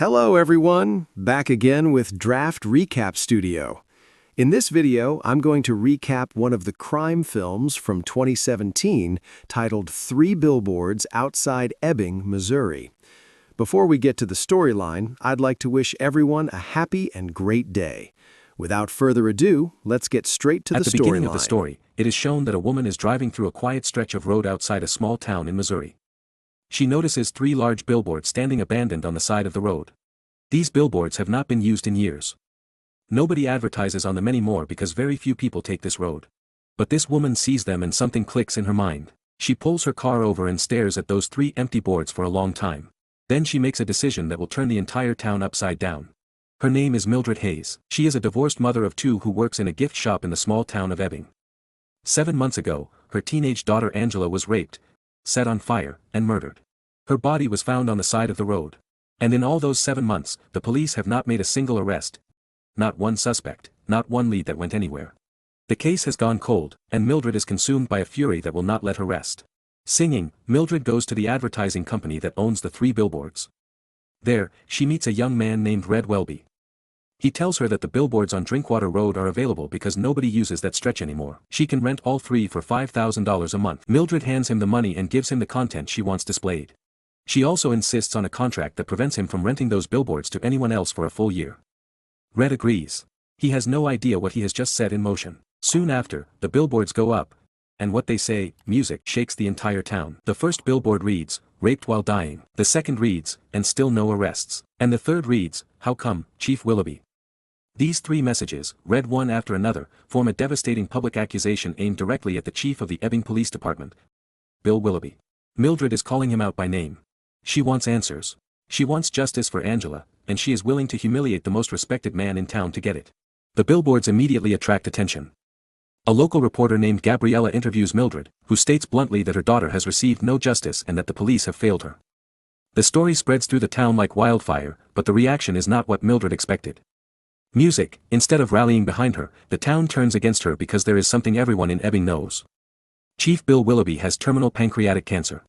Hello everyone, back again with Draft Recap Studio. In this video, I'm going to recap one of the crime films from 2017 titled 3 Billboards Outside Ebbing, Missouri. Before we get to the storyline, I'd like to wish everyone a happy and great day. Without further ado, let's get straight to the storyline. At the beginning of the story, it is shown that a woman is driving through a quiet stretch of road outside a small town in Missouri. She notices 3 large billboards standing abandoned on the side of the road. These billboards have not been used in years. Nobody advertises on them anymore because very few people take this road. But this woman sees them and something clicks in her mind. She pulls her car over and stares at those 3 empty boards for a long time. Then she makes a decision that will turn the entire town upside down. Her name is Mildred Hayes. She is a divorced mother of 2 who works in a gift shop in the small town of Ebbing. 7 months ago, her teenage daughter Angela was raped, set on fire, and murdered. Her body was found on the side of the road. And in all those 7 months, the police have not made a single arrest. Not one suspect, not one lead that went anywhere. The case has gone cold, and Mildred is consumed by a fury that will not let her rest. Singing, Mildred goes to the advertising company that owns the 3 billboards. There, she meets a young man named Willoughby. He tells her that the billboards on Drinkwater Road are available because nobody uses that stretch anymore. She can rent all 3 for $5,000 a month. Mildred hands him the money and gives him the content she wants displayed. She also insists on a contract that prevents him from renting those billboards to anyone else for a full year. Red agrees. He has no idea what he has just set in motion. Soon after, the billboards go up, and what they say, music, shakes the entire town. The first billboard reads, "Raped while dying." The second reads, "And still no arrests." And the third reads, "How come, Chief Willoughby?" These 3 messages, read one after another, form a devastating public accusation aimed directly at the chief of the Ebbing Police Department, Bill Willoughby. Mildred is calling him out by name. She wants answers. She wants justice for Angela, and she is willing to humiliate the most respected man in town to get it. The billboards immediately attract attention. A local reporter named Gabriella interviews Mildred, who states bluntly that her daughter has received no justice and that the police have failed her. The story spreads through the town like wildfire, but the reaction is not what Mildred expected. Music, instead of rallying behind her, the town turns against her because there is something everyone in Ebbing knows. Chief Bill Willoughby has terminal pancreatic cancer.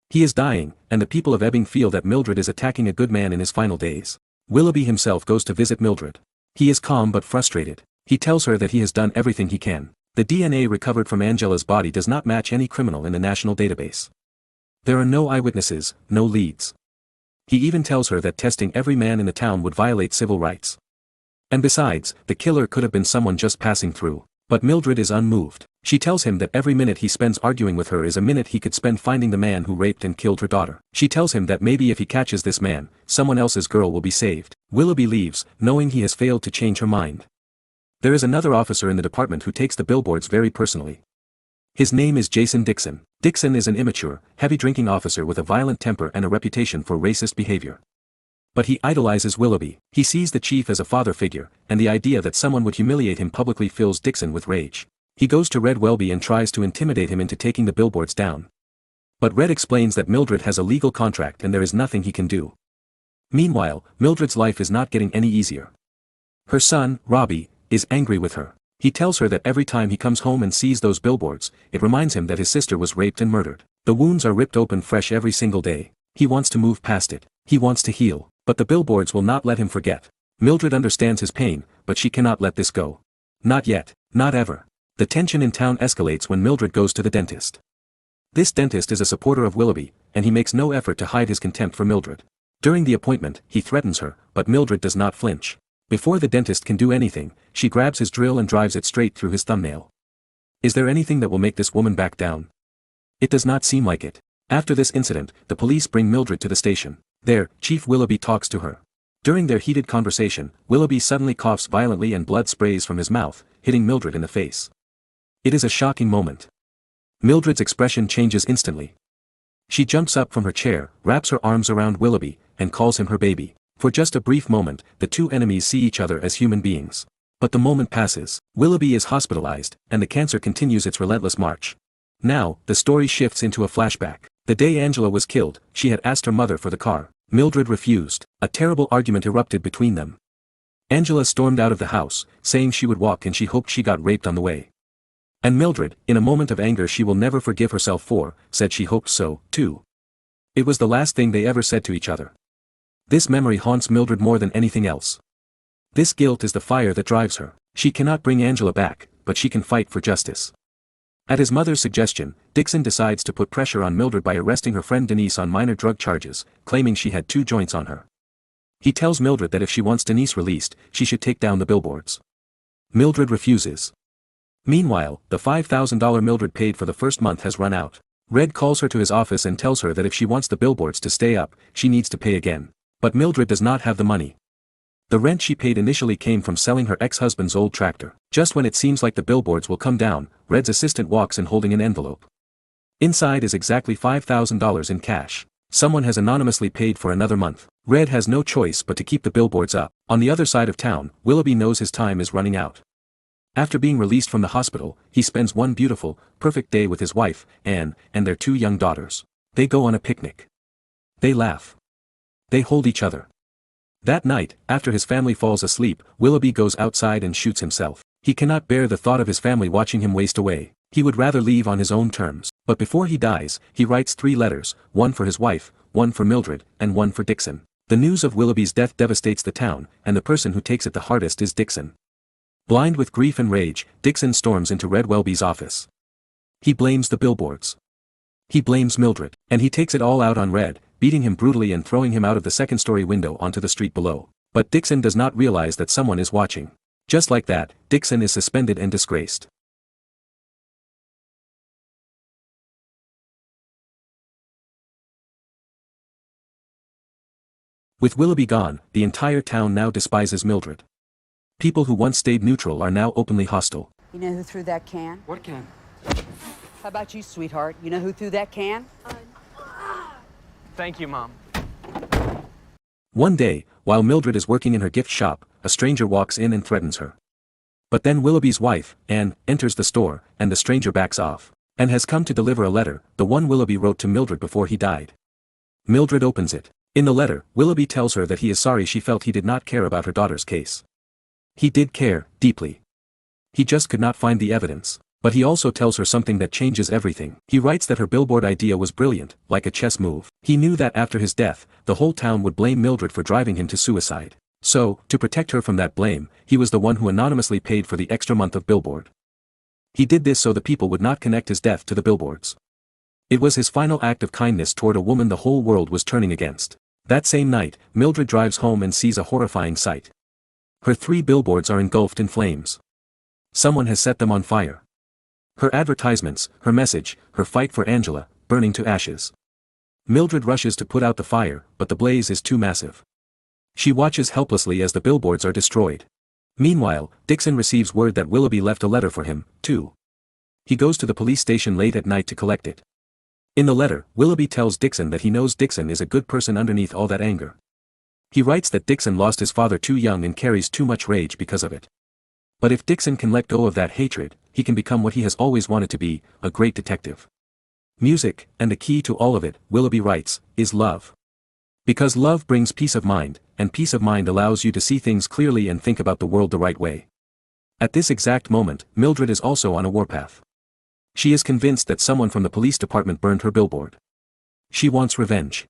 He is dying, and the people of Ebbing feel that Mildred is attacking a good man in his final days. Willoughby himself goes to visit Mildred. He is calm but frustrated. He tells her that he has done everything he can. The DNA recovered from Angela's body does not match any criminal in the national database. There are no eyewitnesses, no leads. He even tells her that testing every man in the town would violate civil rights. And besides, the killer could have been someone just passing through. But Mildred is unmoved. She tells him that every minute he spends arguing with her is a minute he could spend finding the man who raped and killed her daughter. She tells him that maybe if he catches this man, someone else's girl will be saved. Willoughby leaves, knowing he has failed to change her mind. There is another officer in the department who takes the billboards very personally. His name is Dixon. Dixon is an immature, heavy-drinking officer with a violent temper and a reputation for racist behavior. But he idolizes Willoughby. He sees the chief as a father figure, and the idea that someone would humiliate him publicly fills Dixon with rage. He goes to Willoughby and tries to intimidate him into taking the billboards down. But Red explains that Mildred has a legal contract and there is nothing he can do. Meanwhile, Mildred's life is not getting any easier. Her son, Robbie, is angry with her. He tells her that every time he comes home and sees those billboards, it reminds him that his sister was raped and murdered. The wounds are ripped open fresh every single day. He wants to move past it. He wants to heal. But the billboards will not let him forget. Mildred understands his pain, but she cannot let this go. Not yet, not ever. The tension in town escalates when Mildred goes to the dentist. This dentist is a supporter of Willoughby, and he makes no effort to hide his contempt for Mildred. During the appointment, he threatens her, but Mildred does not flinch. Before the dentist can do anything, she grabs his drill and drives it straight through his thumbnail. Is there anything that will make this woman back down? It does not seem like it. After this incident, the police bring Mildred to the station. There, Chief Willoughby talks to her. During their heated conversation, Willoughby suddenly coughs violently and blood sprays from his mouth, hitting Mildred in the face. It is a shocking moment. Mildred's expression changes instantly. She jumps up from her chair, wraps her arms around Willoughby, and calls him her baby. For just a brief moment, the 2 enemies see each other as human beings. But the moment passes. Willoughby is hospitalized, and the cancer continues its relentless march. Now, the story shifts into a flashback. The day Angela was killed, she had asked her mother for the car. Mildred refused. A terrible argument erupted between them. Angela stormed out of the house, saying she would walk and she hoped she got raped on the way. And Mildred, in a moment of anger she will never forgive herself for, said she hoped so, too. It was the last thing they ever said to each other. This memory haunts Mildred more than anything else. This guilt is the fire that drives her. She cannot bring Angela back, but she can fight for justice. At his mother's suggestion, Dixon decides to put pressure on Mildred by arresting her friend Denise on minor drug charges, claiming she had 2 joints on her. He tells Mildred that if she wants Denise released, she should take down the billboards. Mildred refuses. Meanwhile, the $5,000 Mildred paid for the first month has run out. Red calls her to his office and tells her that if she wants the billboards to stay up, she needs to pay again. But Mildred does not have the money. The rent she paid initially came from selling her ex-husband's old tractor. Just when it seems like the billboards will come down, Red's assistant walks in holding an envelope. Inside is exactly $5,000 in cash. Someone has anonymously paid for another month. Red has no choice but to keep the billboards up. On the other side of town, Willoughby knows his time is running out. After being released from the hospital, he spends one beautiful, perfect day with his wife, Anne, and their 2 young daughters. They go on a picnic. They laugh. They hold each other. That night, after his family falls asleep, Willoughby goes outside and shoots himself. He cannot bear the thought of his family watching him waste away. He would rather leave on his own terms. But before he dies, he writes 3 letters, one for his wife, one for Mildred, and one for Dixon. The news of Willoughby's death devastates the town, and the person who takes it the hardest is Dixon. Blind with grief and rage, Dixon storms into Red Willoughby's office. He blames the billboards. He blames Mildred, and he takes it all out on Red, beating him brutally and throwing him out of the second-story window onto the street below. But Dixon does not realize that someone is watching. Just like that, Dixon is suspended and disgraced. With Willoughby gone, the entire town now despises Mildred. People who once stayed neutral are now openly hostile. You know who threw that can? What can? How about you, sweetheart? You know who threw that can? Thank you, Mom. One day, while Mildred is working in her gift shop, a stranger walks in and threatens her. But then Willoughby's wife, Anne, enters the store, and the stranger backs off. Anne has come to deliver a letter, the one Willoughby wrote to Mildred before he died. Mildred opens it. In the letter, Willoughby tells her that he is sorry she felt he did not care about her daughter's case. He did care, deeply. He just could not find the evidence. But he also tells her something that changes everything. He writes that her billboard idea was brilliant, like a chess move. He knew that after his death, the whole town would blame Mildred for driving him to suicide. So, to protect her from that blame, he was the one who anonymously paid for the extra month of billboard. He did this so the people would not connect his death to the billboards. It was his final act of kindness toward a woman the whole world was turning against. That same night, Mildred drives home and sees a horrifying sight. Her 3 billboards are engulfed in flames. Someone has set them on fire. Her advertisements, her message, her fight for Angela, burning to ashes. Mildred rushes to put out the fire, but the blaze is too massive. She watches helplessly as the billboards are destroyed. Meanwhile, Dixon receives word that Willoughby left a letter for him, too. He goes to the police station late at night to collect it. In the letter, Willoughby tells Dixon that he knows Dixon is a good person underneath all that anger. He writes that Dixon lost his father too young and carries too much rage because of it. But if Dixon can let go of that hatred, he can become what he has always wanted to be, a great detective. Music, and the key to all of it, Willoughby writes, is love. Because love brings peace of mind, and peace of mind allows you to see things clearly and think about the world the right way. At this exact moment, Mildred is also on a warpath. She is convinced that someone from the police department burned her billboard. She wants revenge.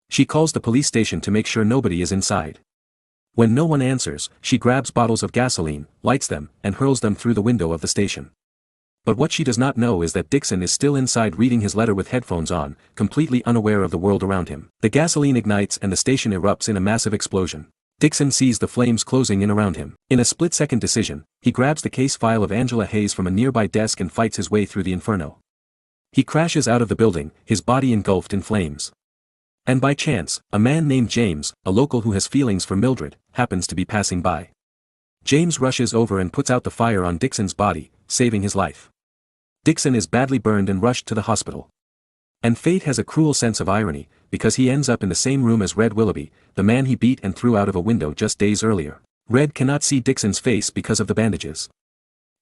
She calls the police station to make sure nobody is inside. When no one answers, she grabs bottles of gasoline, lights them, and hurls them through the window of the station. But what she does not know is that Dixon is still inside reading his letter with headphones on, completely unaware of the world around him. The gasoline ignites and the station erupts in a massive explosion. Dixon sees the flames closing in around him. In a split-second decision, he grabs the case file of Angela Hayes from a nearby desk and fights his way through the inferno. He crashes out of the building, his body engulfed in flames. And by chance, a man named James, a local who has feelings for Mildred, happens to be passing by. James rushes over and puts out the fire on Dixon's body, saving his life. Dixon is badly burned and rushed to the hospital. And fate has a cruel sense of irony, because he ends up in the same room as Red Willoughby, the man he beat and threw out of a window just days earlier. Red cannot see Dixon's face because of the bandages.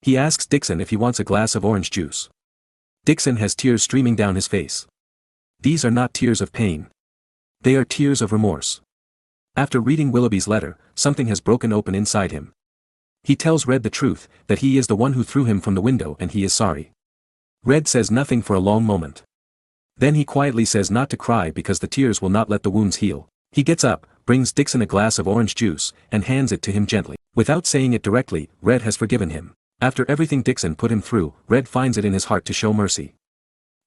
He asks Dixon if he wants a glass of orange juice. Dixon has tears streaming down his face. These are not tears of pain. They are tears of remorse. After reading Willoughby's letter, something has broken open inside him. He tells Red the truth, that he is the one who threw him from the window and he is sorry. Red says nothing for a long moment. Then he quietly says not to cry because the tears will not let the wounds heal. He gets up, brings Dixon a glass of orange juice, and hands it to him gently. Without saying it directly, Red has forgiven him. After everything Dixon put him through, Red finds it in his heart to show mercy.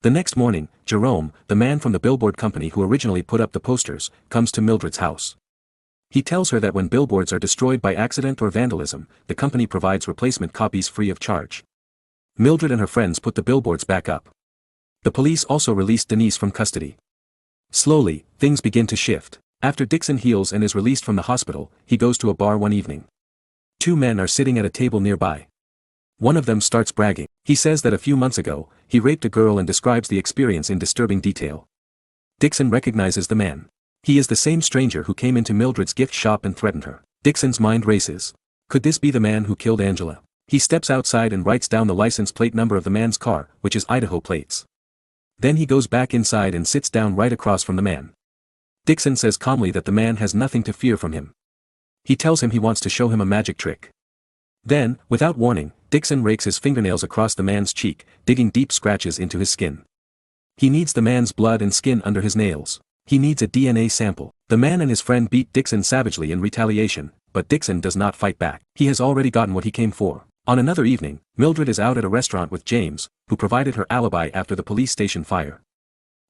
The next morning, Jerome, the man from the billboard company who originally put up the posters, comes to Mildred's house. He tells her that when billboards are destroyed by accident or vandalism, the company provides replacement copies free of charge. Mildred and her friends put the billboards back up. The police also released Denise from custody. Slowly, things begin to shift. After Dixon heals and is released from the hospital, he goes to a bar one evening. Two men are sitting at a table nearby. One of them starts bragging. He says that a few months ago, he raped a girl and describes the experience in disturbing detail. Dixon recognizes the man. He is the same stranger who came into Mildred's gift shop and threatened her. Dixon's mind races. Could this be the man who killed Angela? He steps outside and writes down the license plate number of the man's car, which is Idaho plates. Then he goes back inside and sits down right across from the man. Dixon says calmly that the man has nothing to fear from him. He tells him he wants to show him a magic trick. Then, without warning, Dixon rakes his fingernails across the man's cheek, digging deep scratches into his skin. He needs the man's blood and skin under his nails. He needs a DNA sample. The man and his friend beat Dixon savagely in retaliation, but Dixon does not fight back. He has already gotten what he came for. On another evening, Mildred is out at a restaurant with James, who provided her alibi after the police station fire.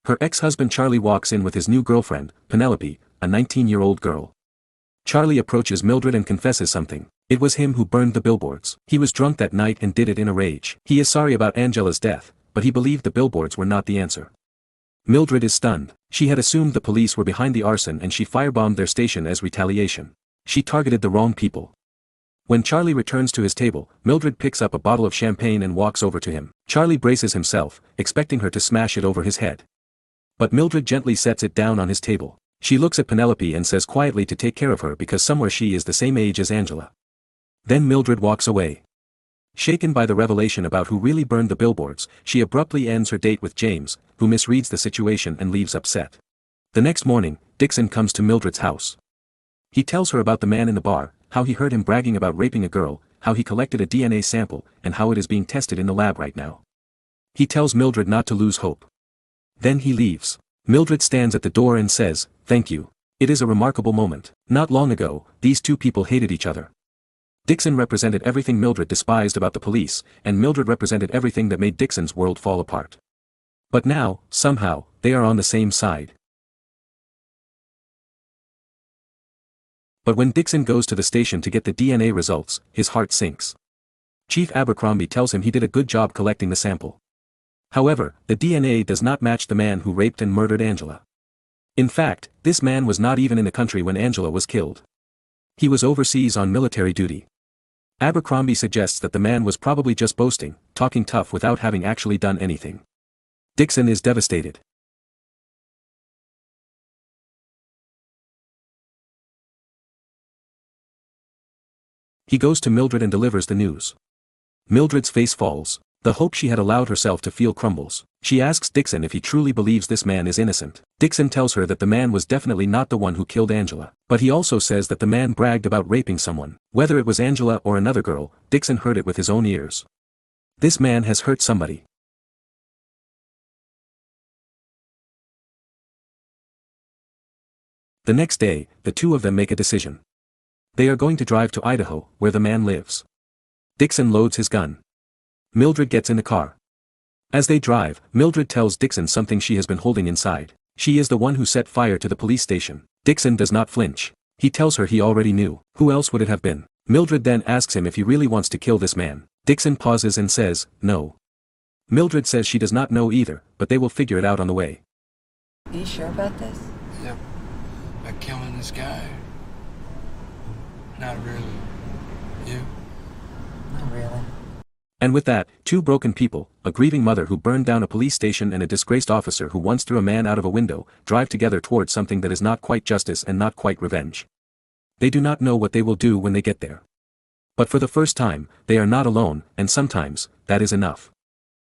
Her ex-husband Charlie walks in with his new girlfriend, Penelope, a 19-year-old girl. Charlie approaches Mildred and confesses something. It was him who burned the billboards. He was drunk that night and did it in a rage. He is sorry about Angela's death, but he believed the billboards were not the answer. Mildred is stunned. She had assumed the police were behind the arson and she firebombed their station as retaliation. She targeted the wrong people. When Charlie returns to his table, Mildred picks up a bottle of champagne and walks over to him. Charlie braces himself, expecting her to smash it over his head. But Mildred gently sets it down on his table. She looks at Penelope and says quietly to take care of her because somewhere she is the same age as Angela. Then Mildred walks away. Shaken by the revelation about who really burned the billboards, she abruptly ends her date with James, who misreads the situation and leaves upset. The next morning, Dixon comes to Mildred's house. He tells her about the man in the bar, how he heard him bragging about raping a girl, how he collected a DNA sample, and how it is being tested in the lab right now. He tells Mildred not to lose hope. Then he leaves. Mildred stands at the door and says, "Thank you." It is a remarkable moment. Not long ago, these two people hated each other. Dixon represented everything Mildred despised about the police, and Mildred represented everything that made Dixon's world fall apart. But now, somehow, they are on the same side. But when Dixon goes to the station to get the DNA results, his heart sinks. Chief Abercrombie tells him he did a good job collecting the sample. However, the DNA does not match the man who raped and murdered Angela. In fact, this man was not even in the country when Angela was killed. He was overseas on military duty. Abercrombie suggests that the man was probably just boasting, talking tough without having actually done anything. Dixon is devastated. He goes to Mildred and delivers the news. Mildred's face falls. The hope she had allowed herself to feel crumbles. She asks Dixon if he truly believes this man is innocent. Dixon tells her that the man was definitely not the one who killed Angela. But he also says that the man bragged about raping someone. Whether it was Angela or another girl, Dixon heard it with his own ears. This man has hurt somebody. The next day, the two of them make a decision. They are going to drive to Idaho, where the man lives. Dixon loads his gun. Mildred gets in the car. As they drive, Mildred tells Dixon something she has been holding inside. She is the one who set fire to the police station. Dixon does not flinch. He tells her he already knew. Who else would it have been? Mildred then asks him if he really wants to kill this man. Dixon pauses and says, no. Mildred says she does not know either, but they will figure it out on the way. Are you sure about this? Yep. About killing this guy. Not really. You? Not really. And with that, two broken people, a grieving mother who burned down a police station and a disgraced officer who once threw a man out of a window, drive together towards something that is not quite justice and not quite revenge. They do not know what they will do when they get there. But for the first time, they are not alone, and sometimes, that is enough.